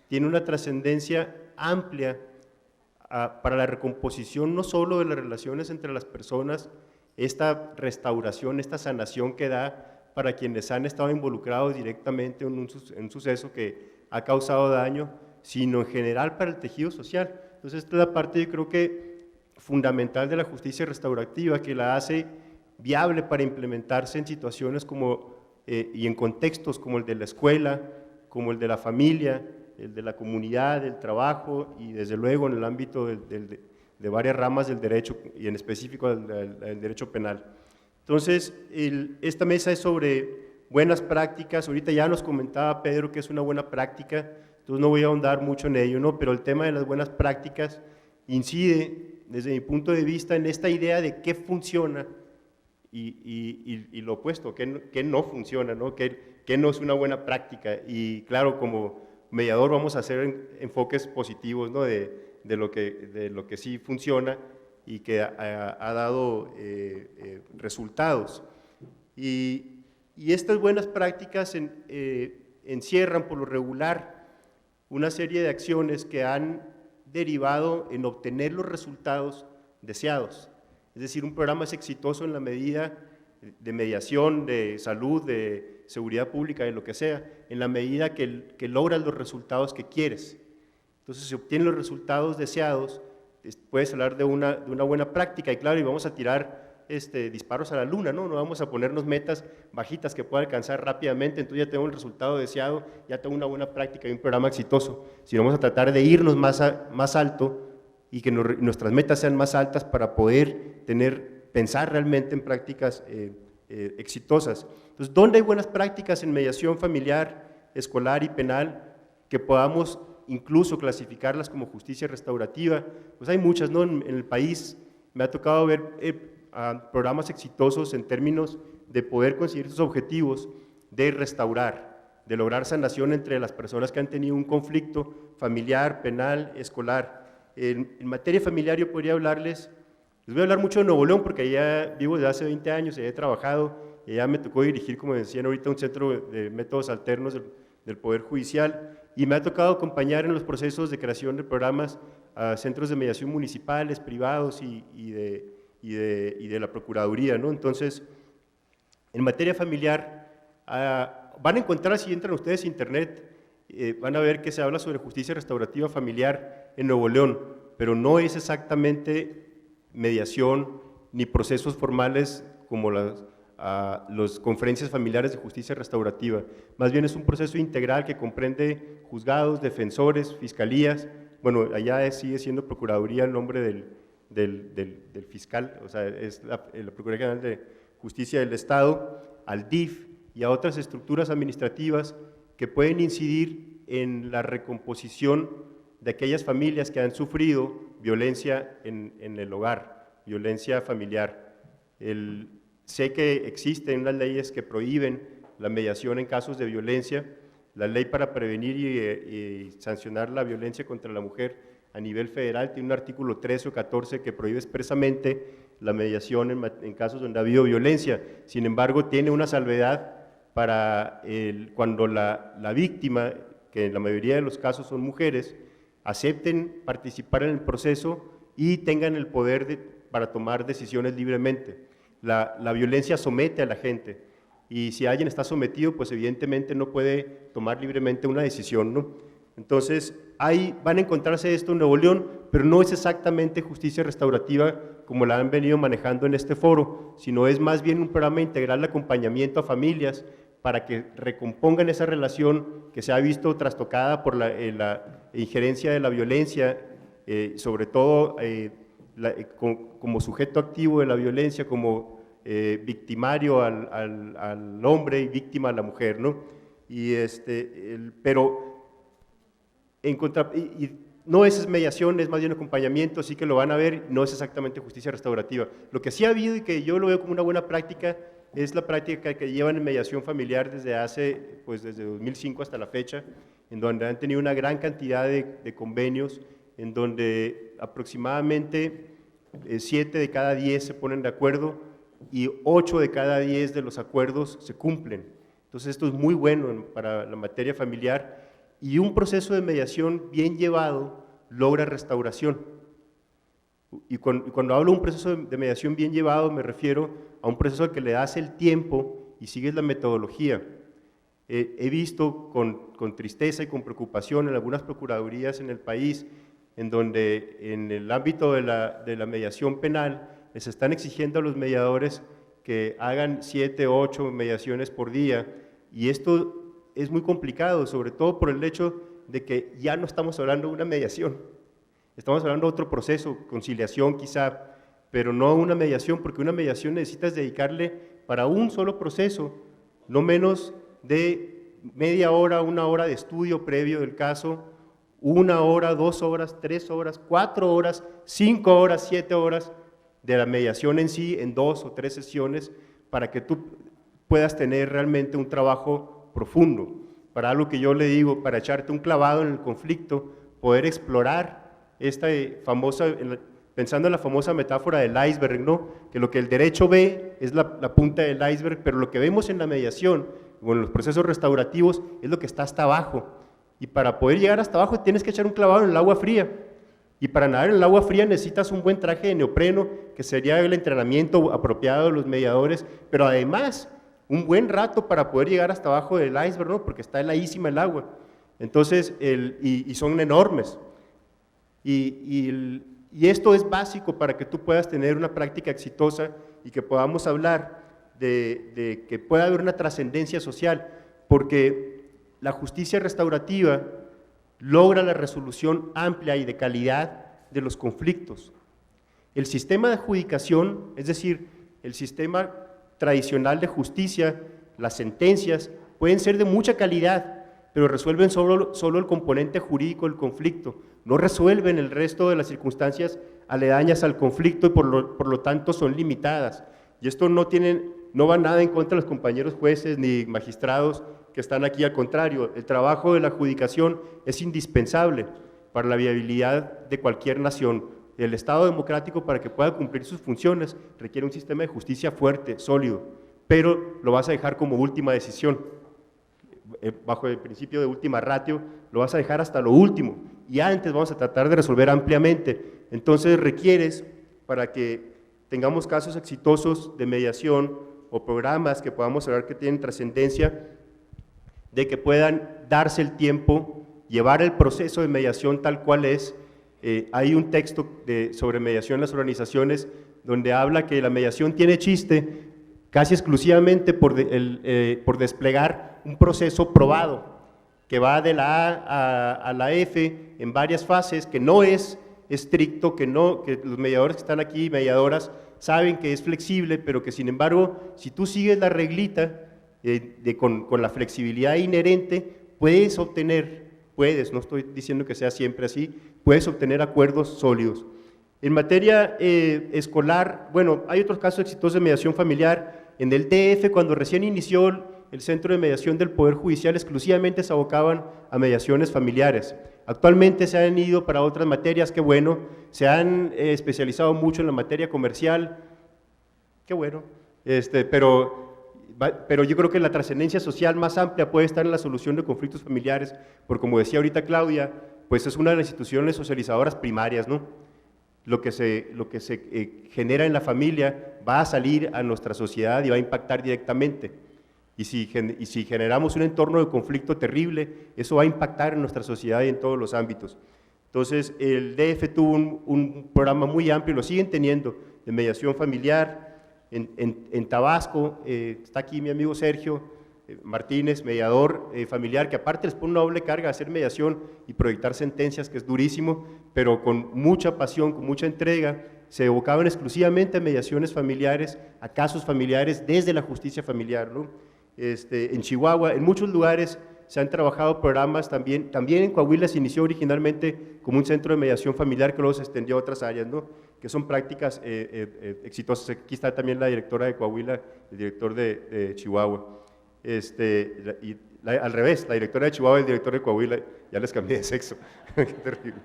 tiene una trascendencia amplia para la recomposición no solo de las relaciones entre las personas, esta restauración, esta sanación que da para quienes han estado involucrados directamente en un suceso que ha causado daño, sino en general para el tejido social. Entonces esta es la parte, yo creo que fundamental de la justicia restaurativa, que la hace viable para implementarse en situaciones como, y en contextos como el de la escuela, como el de la familia, el de la comunidad, del trabajo y desde luego en el ámbito de varias ramas del derecho y en específico el derecho penal. Entonces, esta mesa es sobre buenas prácticas. Ahorita ya nos comentaba Pedro que es una buena práctica, entonces no voy a ahondar mucho en ello, ¿no? Pero el tema de las buenas prácticas incide, desde mi punto de vista, en esta idea de qué funciona y lo opuesto, qué no funciona, ¿no? Qué no es una buena práctica. Y claro, como mediador vamos a hacer enfoques positivos, ¿no? de lo que sí funciona y que ha dado resultados. Y estas buenas prácticas encierran por lo regular una serie de acciones que han derivado en obtener los resultados deseados. Es decir, un programa es exitoso en la medida de mediación, de salud, de seguridad pública, de lo que sea, en la medida que logras los resultados que quieres. Entonces, si obtienes los resultados deseados, puedes hablar de una buena práctica, y claro, y vamos a tirar disparos a la luna, ¿no? No vamos a ponernos metas bajitas que pueda alcanzar rápidamente, entonces ya tengo el resultado deseado, ya tengo una buena práctica y un programa exitoso, sino vamos a tratar de irnos más alto y que nuestras metas sean más altas para poder pensar realmente en prácticas exitosas. Entonces, ¿dónde hay buenas prácticas en mediación familiar, escolar y penal que podamos incluso clasificarlas como justicia restaurativa? Pues hay muchas, ¿no? En el país me ha tocado ver programas exitosos en términos de poder conseguir sus objetivos, de restaurar, de lograr sanación entre las personas que han tenido un conflicto familiar, penal, escolar. En materia familiar yo podría les voy a hablar mucho de Nuevo León porque allá vivo desde hace 20 años, allá he trabajado, y allá me tocó dirigir, como decían ahorita, un centro de métodos alternos del Poder Judicial, y me ha tocado acompañar en los procesos de creación de programas a centros de mediación municipales, privados y de la Procuraduría, ¿no? Entonces, en materia familiar, van a encontrar, si entran ustedes a internet, van a ver que se habla sobre justicia restaurativa familiar en Nuevo León, pero no es exactamente mediación ni procesos formales como las conferencias familiares de justicia restaurativa, más bien es un proceso integral que comprende juzgados, defensores, fiscalías, bueno, allá sigue siendo Procuraduría el nombre del fiscal, o sea, es la Procuraduría General de Justicia del Estado, al DIF y a otras estructuras administrativas que pueden incidir en la recomposición de aquellas familias que han sufrido violencia en el hogar, violencia familiar. Sé que existen unas leyes que prohíben la mediación en casos de violencia, la ley para prevenir y sancionar la violencia contra la mujer a nivel federal tiene un artículo 13 o 14 que prohíbe expresamente la mediación en casos donde ha habido violencia. Sin embargo, tiene una salvedad para cuando la víctima, que en la mayoría de los casos son mujeres, acepten participar en el proceso y tengan el poder para tomar decisiones libremente. La violencia somete a la gente y si alguien está sometido, pues evidentemente no puede tomar libremente una decisión, ¿no? Entonces, ahí van a encontrarse esto en Nuevo León, pero no es exactamente justicia restaurativa como la han venido manejando en este foro, sino es más bien un programa integral de acompañamiento a familias para que recompongan esa relación que se ha visto trastocada por la injerencia de la violencia, sobre todo como sujeto activo de la violencia, como victimario al hombre y víctima a la mujer, ¿no? Pero no es mediación, es más bien acompañamiento, sí que lo van a ver, no es exactamente justicia restaurativa. Lo que sí ha habido y que yo lo veo como una buena práctica es la práctica que llevan en mediación familiar desde 2005 hasta la fecha, en donde han tenido una gran cantidad de convenios, en donde aproximadamente 7 de cada 10 se ponen de acuerdo y 8 de cada 10 de los acuerdos se cumplen. Entonces esto es muy bueno para la materia familiar y un proceso de mediación bien llevado logra restauración. Y cuando hablo de un proceso de mediación bien llevado me refiero a un proceso al que le das el tiempo y sigues la metodología. He visto con tristeza y con preocupación en algunas procuradurías en el país en donde en el ámbito de la mediación penal les están exigiendo a los mediadores que hagan 7, 8 mediaciones por día y esto es muy complicado, sobre todo por el hecho de que ya no estamos hablando de una mediación, estamos hablando de otro proceso, conciliación quizá, pero no una mediación, porque una mediación necesitas dedicarle para un solo proceso, no menos de media hora, 1 hora de estudio previo del caso, 1 hora, 2 horas, 3 horas, 4 horas, 5 horas, 7 horas de la mediación en sí, en 2 o 3 sesiones, para que tú puedas tener realmente un trabajo profundo, para algo que yo le digo, para echarte un clavado en el conflicto, poder explorar esta famosa, pensando en la famosa metáfora del iceberg, ¿no? Que lo que el derecho ve es la punta del iceberg, pero lo que vemos en la mediación o en los procesos restaurativos es lo que está hasta abajo, y para poder llegar hasta abajo tienes que echar un clavado en el agua fría, y para nadar en el agua fría necesitas un buen traje de neopreno, que sería el entrenamiento apropiado de los mediadores, pero además un buen rato para poder llegar hasta abajo del iceberg, ¿no? Porque está heladísima el agua, entonces, y son enormes, y esto es básico para que tú puedas tener una práctica exitosa y que podamos hablar de que pueda haber una trascendencia social, porque la justicia restaurativa logra la resolución amplia y de calidad de los conflictos. El sistema de adjudicación, es decir, el sistema tradicional de justicia, las sentencias, pueden ser de mucha calidad, pero resuelven solo el componente jurídico del conflicto, no resuelven el resto de las circunstancias aledañas al conflicto y por lo tanto son limitadas. Y esto no va nada en contra de los compañeros jueces ni magistrados que están aquí, al contrario, el trabajo de la adjudicación es indispensable para la viabilidad de cualquier nación. El Estado democrático, para que pueda cumplir sus funciones, requiere un sistema de justicia fuerte, sólido, pero lo vas a dejar como última decisión, bajo el principio de última ratio, lo vas a dejar hasta lo último, y antes vamos a tratar de resolver ampliamente. Entonces requieres, para que tengamos casos exitosos de mediación o programas que podamos hablar que tienen trascendencia, de que puedan darse el tiempo, llevar el proceso de mediación tal cual es. Hay un texto sobre mediación en las organizaciones donde habla que la mediación tiene chiste casi exclusivamente por desplegar un proceso probado que va de la A a la F en varias fases, que no es estricto, que los mediadores que están aquí, mediadoras, saben que es flexible, pero que sin embargo, si tú sigues la reglita con la flexibilidad inherente, no estoy diciendo que sea siempre así, puedes obtener acuerdos sólidos. En materia escolar, bueno, hay otros casos exitosos de mediación familiar. En el DF, cuando recién inició el Centro de Mediación del Poder Judicial, exclusivamente se abocaban a mediaciones familiares. Actualmente se han ido para otras materias, qué bueno, se han especializado mucho en la materia comercial, qué bueno, pero yo creo que la trascendencia social más amplia puede estar en la solución de conflictos familiares, porque como decía ahorita Claudia, pues es una de las instituciones socializadoras primarias, ¿no? Lo que se genera en la familia va a salir a nuestra sociedad y va a impactar directamente. Y si generamos un entorno de conflicto terrible, eso va a impactar en nuestra sociedad y en todos los ámbitos. Entonces, el DF tuvo un programa muy amplio, lo siguen teniendo, de mediación familiar. En Tabasco, está aquí mi amigo Sergio Martínez, mediador familiar, que aparte les pone una doble carga de hacer mediación y proyectar sentencias, que es durísimo, pero con mucha pasión, con mucha entrega, se evocaban exclusivamente a mediaciones familiares, a casos familiares desde la justicia familiar, ¿no? En Chihuahua, en muchos lugares se han trabajado programas también en Coahuila se inició originalmente como un centro de mediación familiar que luego se extendió a otras áreas, ¿no? Que son prácticas exitosas. Aquí está también la directora de Coahuila, el director de Chihuahua. Al revés, la directora de Chihuahua y el director de Coahuila, ya les cambié de sexo, qué terrible.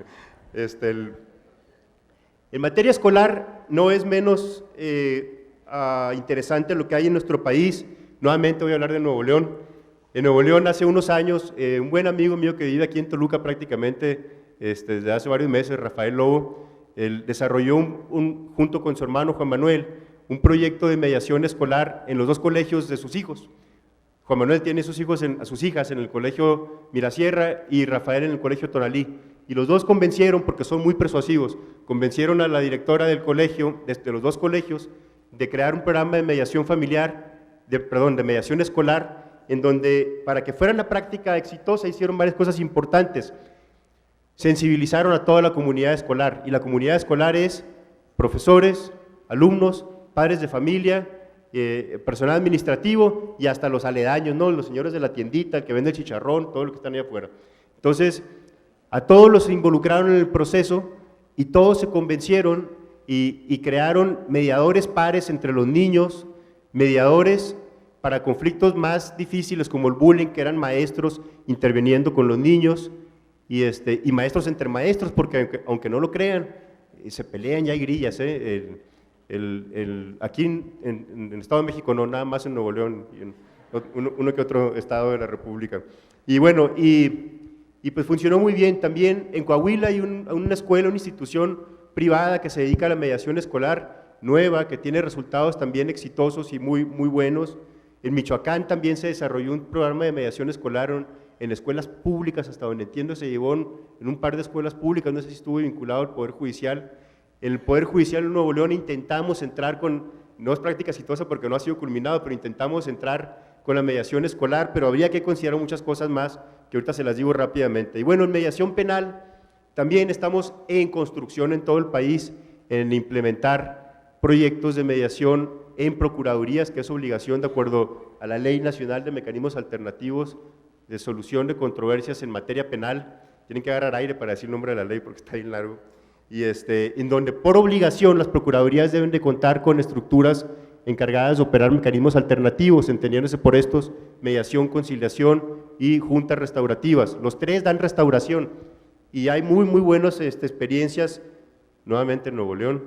En materia escolar no es menos interesante lo que hay en nuestro país. Nuevamente voy a hablar de Nuevo León. En Nuevo León hace unos años, un buen amigo mío que vive aquí en Toluca prácticamente desde hace varios meses, Rafael Lobo, él desarrolló junto con su hermano Juan Manuel un proyecto de mediación escolar en los dos colegios de sus hijos. Juan Manuel tiene a sus hijas en el colegio Mirasierra y Rafael en el colegio Tonalí. Y los dos convencieron, porque son muy persuasivos, convencieron a la directora del colegio, de los dos colegios, de crear un programa de mediación familiar, de mediación escolar, en donde, para que fuera una práctica exitosa, hicieron varias cosas importantes. Sensibilizaron a toda la comunidad escolar, y la comunidad escolar es profesores, alumnos, padres de familia, personal administrativo y hasta los aledaños, ¿no? Los señores de la tiendita, el que vende el chicharrón, todo lo que están ahí afuera. Entonces, a todos los involucraron en el proceso y todos se convencieron y crearon mediadores pares entre los niños, mediadores para conflictos más difíciles como el bullying, que eran maestros interviniendo con los niños y maestros entre maestros, porque aunque no lo crean, se pelean y hay grillas, aquí en el Estado de México no, nada más en Nuevo León y en uno que otro estado de la República. Y bueno, y pues funcionó muy bien. También en Coahuila hay una escuela, una institución privada que se dedica a la mediación escolar nueva, que tiene resultados también exitosos y muy buenos. En Michoacán también se desarrolló un programa de mediación escolar en escuelas públicas, hasta donde entiendo se llevó en un par de escuelas públicas, no sé si estuvo vinculado al Poder Judicial. En el Poder Judicial en Nuevo León intentamos entrar no es práctica exitosa porque no ha sido culminado, pero intentamos entrar con la mediación escolar, pero habría que considerar muchas cosas más que ahorita se las digo rápidamente. Y bueno, en mediación penal también estamos en construcción en todo el país, en implementar proyectos de mediación en procuradurías, que es obligación de acuerdo a la Ley Nacional de Mecanismos Alternativos de Solución de Controversias en Materia Penal. Tienen que agarrar aire para decir el nombre de la ley porque está bien largo. Y en donde por obligación las procuradurías deben de contar con estructuras encargadas de operar mecanismos alternativos, entendiéndose por estos mediación, conciliación y juntas restaurativas. Los tres dan restauración y hay muy buenas experiencias, nuevamente en Nuevo León,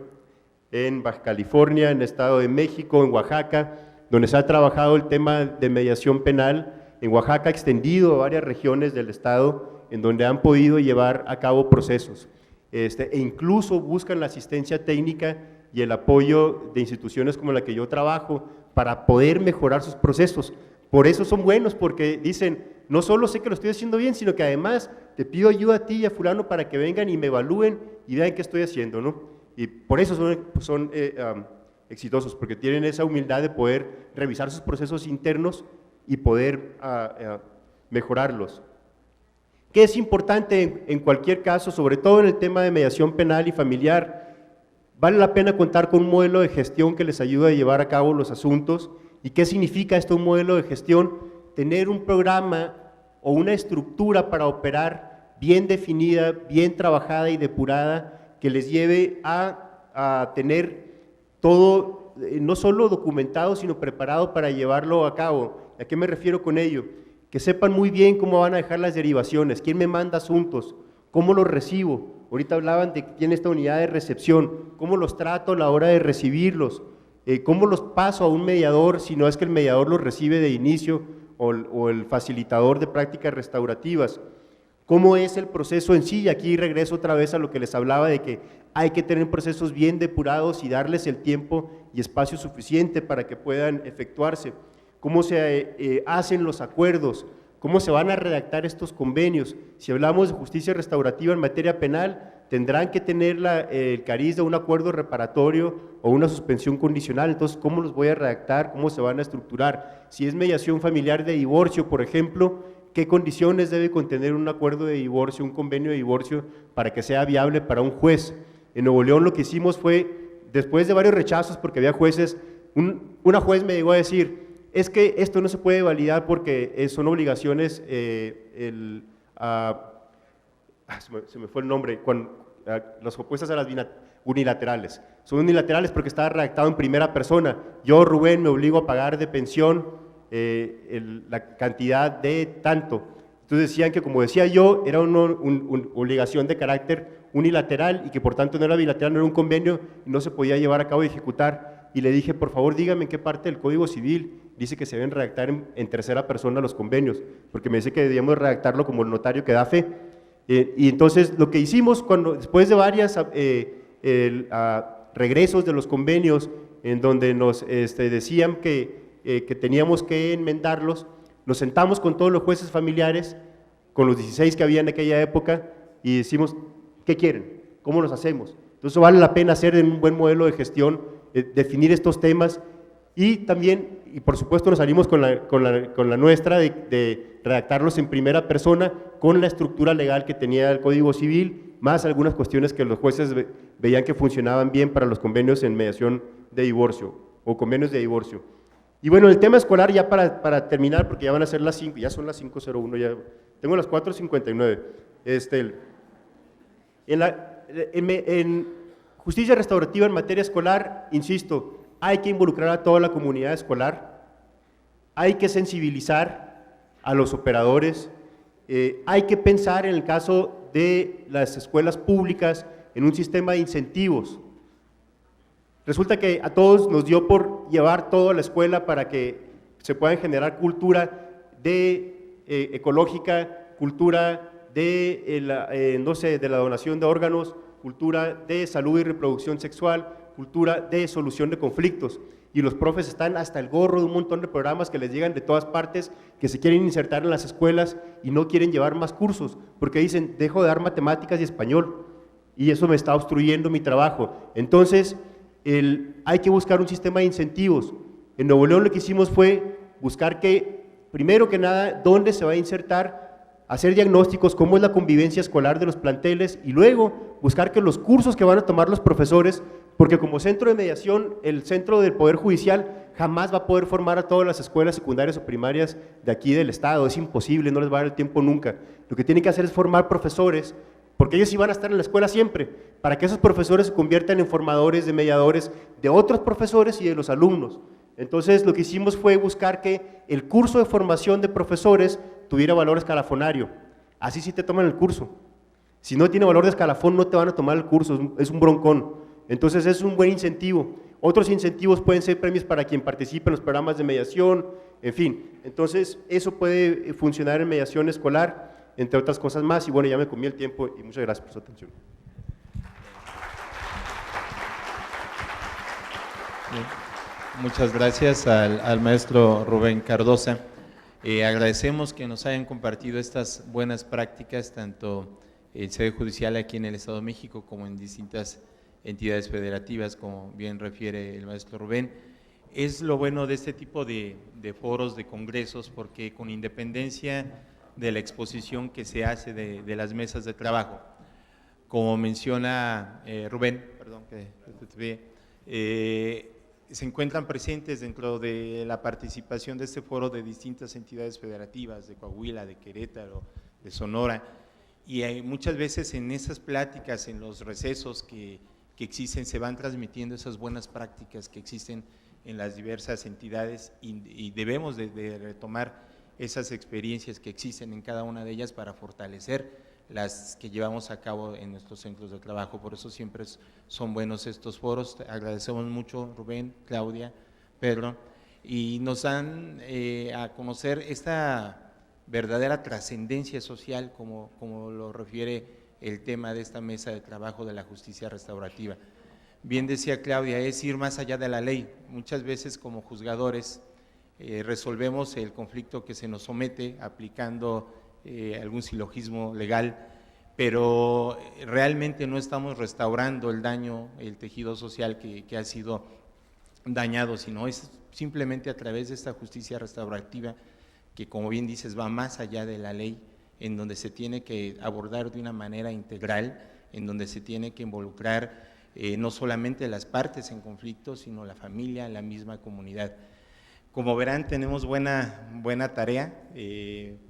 en Baja California, en el Estado de México, en Oaxaca, donde se ha trabajado el tema de mediación penal, en Oaxaca extendido a varias regiones del estado, en donde han podido llevar a cabo procesos. E incluso buscan la asistencia técnica y el apoyo de instituciones como la que yo trabajo para poder mejorar sus procesos. Por eso son buenos, porque dicen, no solo sé que lo estoy haciendo bien, sino que además te pido ayuda a ti y a fulano para que vengan y me evalúen y vean qué estoy haciendo, ¿no? Y por eso son exitosos, porque tienen esa humildad de poder revisar sus procesos internos y poder mejorarlos. ¿Qué es importante en cualquier caso, sobre todo en el tema de mediación penal y familiar? Vale la pena contar con un modelo de gestión que les ayude a llevar a cabo los asuntos. ¿Y qué significa esto, un modelo de gestión? Tener un programa o una estructura para operar bien definida, bien trabajada y depurada, que les lleve a tener todo, no solo documentado, sino preparado para llevarlo a cabo. ¿A qué me refiero con ello? Que sepan muy bien cómo van a dejar las derivaciones, quién me manda asuntos, cómo los recibo. Ahorita hablaban de que tiene esta unidad de recepción, cómo los trato a la hora de recibirlos, ¿cómo los paso a un mediador si no es que el mediador los recibe de inicio o el facilitador de prácticas restaurativas? ¿Cómo es el proceso en sí? Y aquí regreso otra vez a lo que les hablaba de que hay que tener procesos bien depurados y darles el tiempo y espacio suficiente para que puedan efectuarse. ¿Cómo se hacen los acuerdos? ¿Cómo se van a redactar estos convenios? Si hablamos de justicia restaurativa en materia penal, tendrán que tener el cariz de un acuerdo reparatorio o una suspensión condicional. Entonces, ¿cómo los voy a redactar? ¿Cómo se van a estructurar? Si es mediación familiar de divorcio, por ejemplo, ¿qué condiciones debe contener un acuerdo de divorcio, un convenio de divorcio, para que sea viable para un juez? En Nuevo León lo que hicimos fue, después de varios rechazos, porque había jueces, una juez me llegó a decir, es que esto no se puede validar porque son obligaciones, se me fue el nombre, las opuestas a las unilaterales. Son unilaterales porque está redactado en primera persona. Yo, Rubén, me obligo a pagar de pensión la cantidad de tanto. Entonces decían que, como decía yo, era una obligación de carácter unilateral y que por tanto no era bilateral, no era un convenio y no se podía llevar a cabo y ejecutar. Y le dije, por favor, dígame en qué parte del Código Civil dice que se deben redactar en tercera persona los convenios, porque me dice que debíamos redactarlo como el notario que da fe. Y entonces lo que hicimos, después de varias regresos de los convenios, en donde nos decían que teníamos que enmendarlos, nos sentamos con todos los jueces familiares, con los 16 que había en aquella época, y decimos, ¿qué quieren? ¿Cómo los hacemos? Entonces vale la pena hacer un buen modelo de gestión, definir estos temas, y también, y por supuesto nos salimos con la nuestra de redactarlos en primera persona, con la estructura legal que tenía el Código Civil, más algunas cuestiones que los jueces veían que funcionaban bien para los convenios en mediación de divorcio, o convenios de divorcio. Y bueno, el tema escolar, ya para terminar, porque ya van a ser las 5, ya son las 5:01, ya tengo las 4:59. En justicia restaurativa en materia escolar, insisto, hay que involucrar a toda la comunidad escolar, hay que sensibilizar a los operadores, hay que pensar en el caso de las escuelas públicas en un sistema de incentivos. Resulta que a todos nos dio por llevar todo a la escuela para que se puedan generar cultura ecológica, cultura de la donación de órganos, cultura de salud y reproducción sexual, cultura de solución de conflictos. Y los profes están hasta el gorro de un montón de programas que les llegan de todas partes, que se quieren insertar en las escuelas y no quieren llevar más cursos, porque dicen, dejo de dar matemáticas y español, y eso me está obstruyendo mi trabajo. Entonces, hay que buscar un sistema de incentivos. En Nuevo León lo que hicimos fue buscar primero que nada, dónde se va a insertar, hacer diagnósticos, cómo es la convivencia escolar de los planteles, y luego buscar que los cursos que van a tomar los profesores, porque como centro de mediación, el centro del Poder Judicial jamás va a poder formar a todas las escuelas secundarias o primarias de aquí del estado, es imposible, no les va a dar el tiempo nunca. Lo que tienen que hacer es formar profesores, porque ellos sí van a estar en la escuela siempre, para que esos profesores se conviertan en formadores de mediadores de otros profesores y de los alumnos. Entonces lo que hicimos fue buscar que el curso de formación de profesores tuviera valor escalafonario, así sí te toman el curso. Si no tiene valor de escalafón no te van a tomar el curso, es un broncón. Entonces es un buen incentivo. Otros incentivos pueden ser premios para quien participe en los programas de mediación, en fin. Entonces eso puede funcionar en mediación escolar, entre otras cosas más, y bueno, ya me comí el tiempo y muchas gracias por su atención. Muchas gracias al maestro Rubén Cardosa. Agradecemos que nos hayan compartido estas buenas prácticas, tanto en sede judicial aquí en el Estado de México como en distintas entidades federativas, como bien refiere el maestro Rubén. Es lo bueno de este tipo de foros, de congresos, porque con independencia de la exposición que se hace de las mesas de trabajo, como menciona Rubén, perdón que te ve, se encuentran presentes dentro de la participación de este foro de distintas entidades federativas, de Coahuila, de Querétaro, de Sonora, y muchas veces en esas pláticas, en los recesos que existen, se van transmitiendo esas buenas prácticas que existen en las diversas entidades y debemos de retomar esas experiencias que existen en cada una de ellas para fortalecer las que llevamos a cabo en nuestros centros de trabajo. Por eso siempre son buenos estos foros. Agradecemos mucho, Rubén, Claudia, Pedro, y nos dan a conocer esta verdadera trascendencia social, como lo refiere el tema de esta mesa de trabajo de la justicia restaurativa. Bien decía Claudia, es ir más allá de la ley. Muchas veces como juzgadores resolvemos el conflicto que se nos somete aplicando algún silogismo legal, pero realmente no estamos restaurando el daño, el tejido social que ha sido dañado, sino es simplemente a través de esta justicia restaurativa que, como bien dices, va más allá de la ley, en donde se tiene que abordar de una manera integral, en donde se tiene que involucrar no solamente las partes en conflicto, sino la familia, la misma comunidad. Como verán, tenemos buena tarea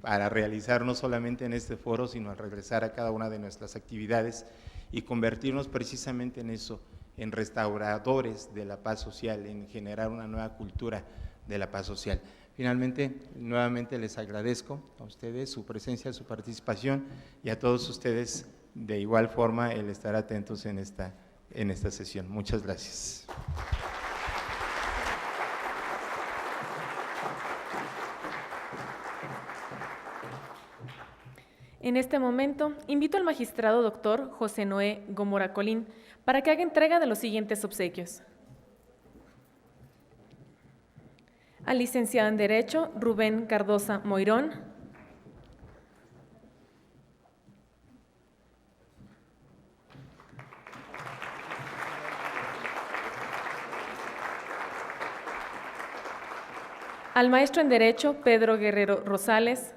para realizar no solamente en este foro, sino al regresar a cada una de nuestras actividades y convertirnos precisamente en eso, en restauradores de la paz social, en generar una nueva cultura de la paz social. Finalmente, nuevamente les agradezco a ustedes su presencia, su participación, y a todos ustedes de igual forma el estar atentos en esta sesión. Muchas gracias. En este momento, invito al magistrado doctor José Noé Gómora Colín para que haga entrega de los siguientes obsequios. Al licenciado en Derecho, Rubén Cardosa Moirón. Al maestro en Derecho, Pedro Guerrero Rosales.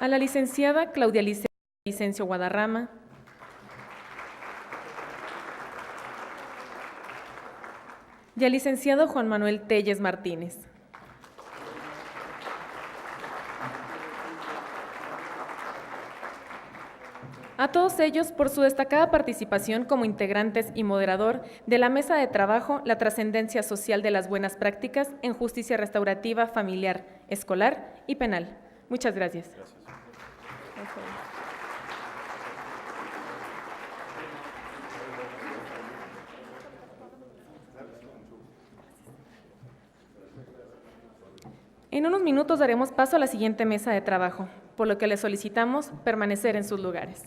A la licenciada Claudia Licencio Guadarrama. Y al licenciado Juan Manuel Telles Martínez. A todos ellos por su destacada participación como integrantes y moderador de la mesa de trabajo La trascendencia social de las buenas prácticas en justicia restaurativa familiar, escolar y penal. Muchas gracias. En unos minutos daremos paso a la siguiente mesa de trabajo, por lo que les solicitamos permanecer en sus lugares.